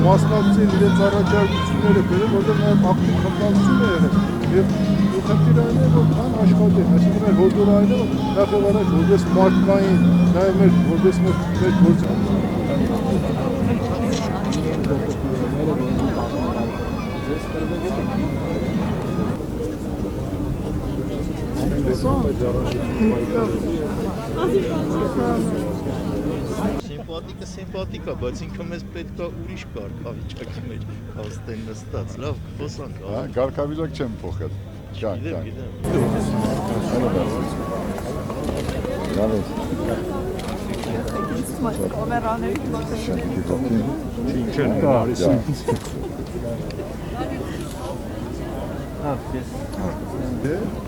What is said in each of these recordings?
Մասնակցին իրենց առաջարկությունները բերել, որտեղ նաև ակտիվ խմբվածություն է եղել եւ խնդիրը այն է, որ կան աշխատեն, այսինքն մեր հորդորայինը նախ եւ առաջ որպես մարդկային, նաև մեր որպես մեր Սիմպատիկա, բայց ինքը մեզ պետք է ուրիշ կարգավիճակի մեջ հաստեն նստած, լավ, խոսանք։ Կարգավիճակ չեմ փոխել։ Գիտեմ։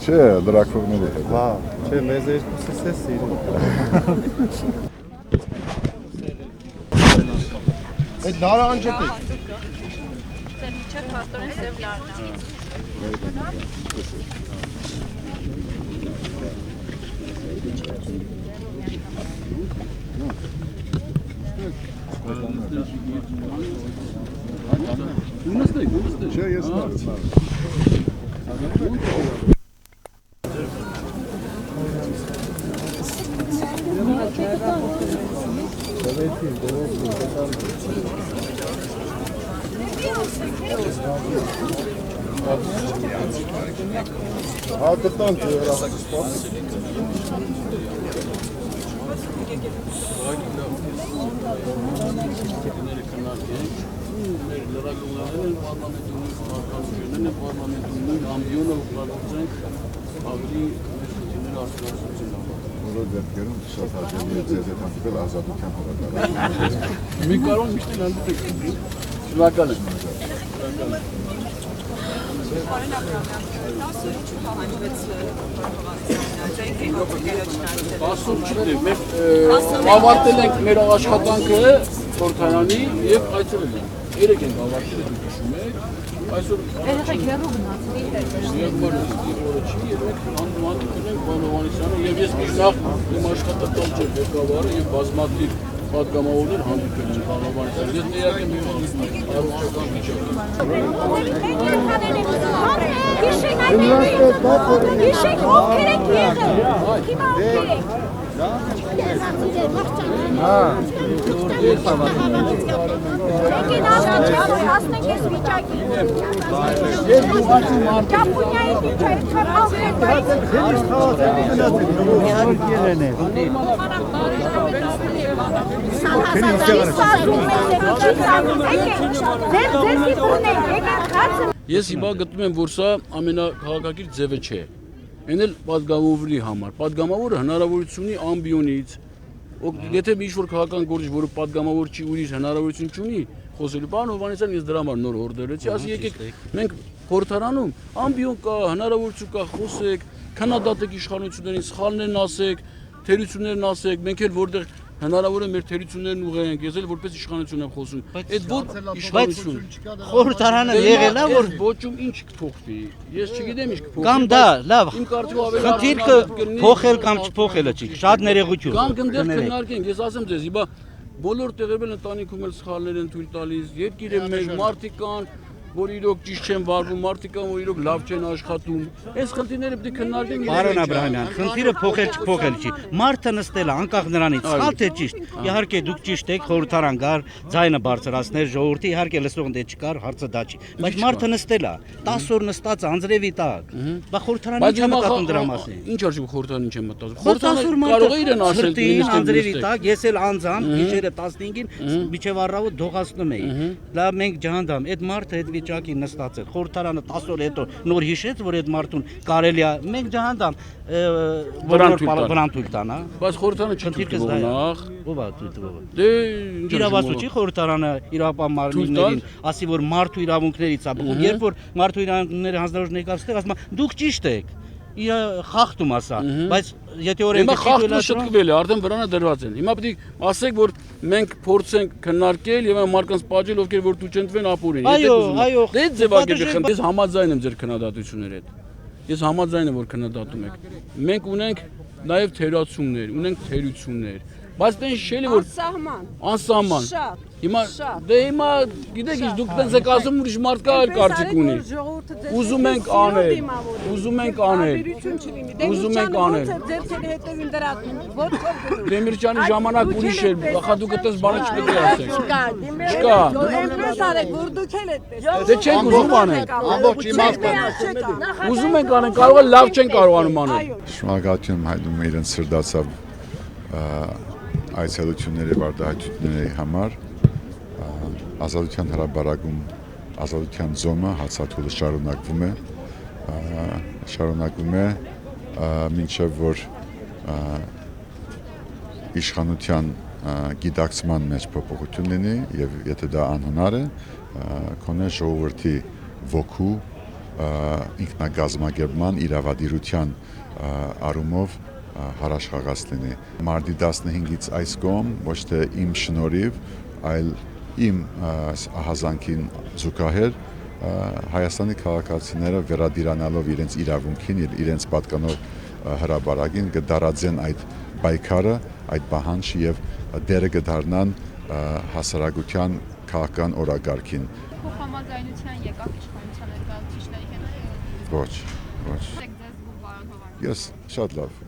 Չէ, լրակվողների հետ։ Հա, չէ, մեզ երկուսս է սիրում։ Այդ նարանջը է։ Դե միջև փաստորեն սև լարն է։ Չէ, ես նարդ։ Հա գտանք երախսպաս։ Որոք դեպքերում շատ հաջելի է ձեզ հետ հանդիպել ազատության հրապարակում։ Մի կարող միշտ հանդիպեք։ Շնորհակալ եմ։ Ասում չգիտեմ, մենք ավարտել ենք մեր աշխատանքը խորհրդարանի եւ այցելել ենք։ Երեք ենք ավարտել, դուք հիշում եք։ Այսօր Երեխեք հեռու գնացի։ եւ բարի օրը չի, երեք հանդիպանք ունենք Բանովանիսյանը եւ ես միջնախ իմ աշխատատար ղեկավարը եւ բազմաթիվ պատգամավորներ հանդիպել են Բանովանիսյանը։ Ես ներկայ եմ առողջական վիճակում։ Հիշեք ովքեր եք եղել։ Հիմա ովքեր եք։ Եկին առաջ հասնենք ես վիճակի։ Ճապոնիայի վիճակի չոր աղետայից։ Ես հիմա գտնում եմ, որ սա ամենակաղակակիր ձևը չէ։ Այն էլ պատգամավորի համար։ Պատգամավորը հնարավորություն ունի ամբիոնից։ Եթե մի ինչ-որ քաղաքական գործիչ, որը պատգամավոր չի, ուրիշ հնարավորություն չունի, խոսելու բան Հովհաննիսյան ես դրա համար նոր օրդերեցի, ասի եկեք մենք խորհրդարանում ամբիոն կա, հնարավորություն կա, խոսեք, քննադատեք իշխանություններին, սխալներն ասեք, թերություններն ասեք, մենք էլ որտեղ հնարավոր է մեր թերություններն ուղղենք, ես էլ որպես իշխանություն եմ խոսում։ Այդ ոչ իշխանություն։ Խորհրդարանը եղել է որ ոչում ինչ կփոխվի։ Ես չգիտեմ ինչ կփոխվի։ Կամ դա լավ։ Իմ կարծիքով ավելի խնդիրը փոխել կամ չփոխելը չի, շատ ներողություն։ Կամ կնդեր քննարկենք, ես ասեմ ձեզ, իբա բոլոր տեղերում ընտանիքում էլ սխալներ են թույլ տալիս, երկիրը մեր մարդիկ կան, որ իրոք ճիշտ չեն վարվում, մարդիկ կան, որ իրոք լավ չեն աշխատում։ Այս խնդիրները պետք է քննարկենք։ Պարոն Աբրահամյան, խնդիրը փոխել չփոխել չի։ Մարդը նստել է անկախ նրանից, սխալ թե ճիշտ։ Իհարկե դուք ճիշտ եք, խորհրդարան գար, ձայնը բարձրացներ, ժողովրդի իհարկե լսողն դե չկար, հարցը դա չի։ Բայց մարդը նստել է, 10 օր նստած անձրևի տակ։ Բա խորհրդարանը ինչ է մտածում դրա մասին։ Ինչ արժի խորհրդարանը ինչ է մտածում։ Խորհրդարանը կարող է իրեն ասել անձրևի տակ, ես էլ անձամբ գիշերը 15-ին միջև առավոտ դողացնում էի։ Լավ մենք ջհանդամ, այդ մարդը այդ վիճակի նստածել։ Խորհրդարանը 10 օր հետո նոր հիշեց, որ այդ մարդուն կարելի է մենք ջահանդամ վրան թույլ տան, հա։ Բայց խորհրդարանը չի թույլ նախ։ Ով է թույլ տվողը։ Դե Իրավասու չի խորհրդարանը իրավապահ մարմիններին, ասի որ մարդու իրավունքներից է բխում։ Երբ որ մարդու իրավունքները հանձնարարություն ներկայացնեք, ասում է դուք ճիշտ եք։ Իրա խախտում ասա, բայց եթե օրենքը հիմա խախտումը շտկվել է, արդեն վրանը դրված են։ Հիմա պետք է ասեք, որ մենք փորձենք քննարկել եւ այն մարդկանց պատժել, ովքեր որ դու չընտրվեն ապուրին։ Այո, դե ձևակերպի խնդիր։ Ես համաձայն եմ ձեր քննադատությունների հետ։ Ես համաձայն եմ, որ քննադատում եք։ Մենք ունենք նաեւ թերացումներ, ունենք թերություններ, բայց դեն շելի որ անսահման։ Շատ։ Հիմա դե հիմա գիտեք ինչ դուք տենց եք ասում ուրիշ մարդ կա այլ կարծիք ունի։ Ուզում ենք անել, ուզում ենք անել, ուզում ենք անել։ Ձերքերի հետևին դրատում, ոտքով գնում։ Դեմիրճյանի ժամանակ ուրիշ էր, ախա դուք այդպես բանը չպետք է ասեք։ Չկա։ Այնպես արեք, որ դուք էլ այդպես։ Դե չենք ուզում անել։ Ամբողջ իմաստով։ Ուզում ենք անեն, կարող է լավ չեն կարողանում անել։ Շնորհակալություն եմ հայտնում իրենց սրտացավ այցելությունների վարտահայտությունների համար ազատության հրապարակում ազատության ձոմը հացաթուլը շարունակվում է մինչև որ իշխանության գիտակցման մեջ փոփոխություն լինի եւ եթե դա անհնար է կոնե ժողովրդի ոգու ինքնագազմագերման իրավադիրության առումով հարաշխաղած լինի։ Մարտի 15-ից այս կողմ ոչ թե իմ շնորհիվ, այլ իմ ահազանգին զուգահեռ Հայաստանի քաղաքացիները վերադիրանալով իրենց իրավունքին, իրենց պատկանող հրապարակին կդարածեն այդ պայքարը, այդ պահանջը եւ դերը կդառնան հասարակության քաղաքական օրակարգին։ Համաձայնության եկավ իշխանության ներկայացուցիչների հետ։ Ոչ։ Ես շատ լավ։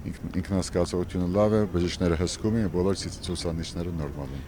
Ինքնասկացությունը լավ է, բժիշկները հսկում են, բոլոր ցուցանիշները նորմալ են։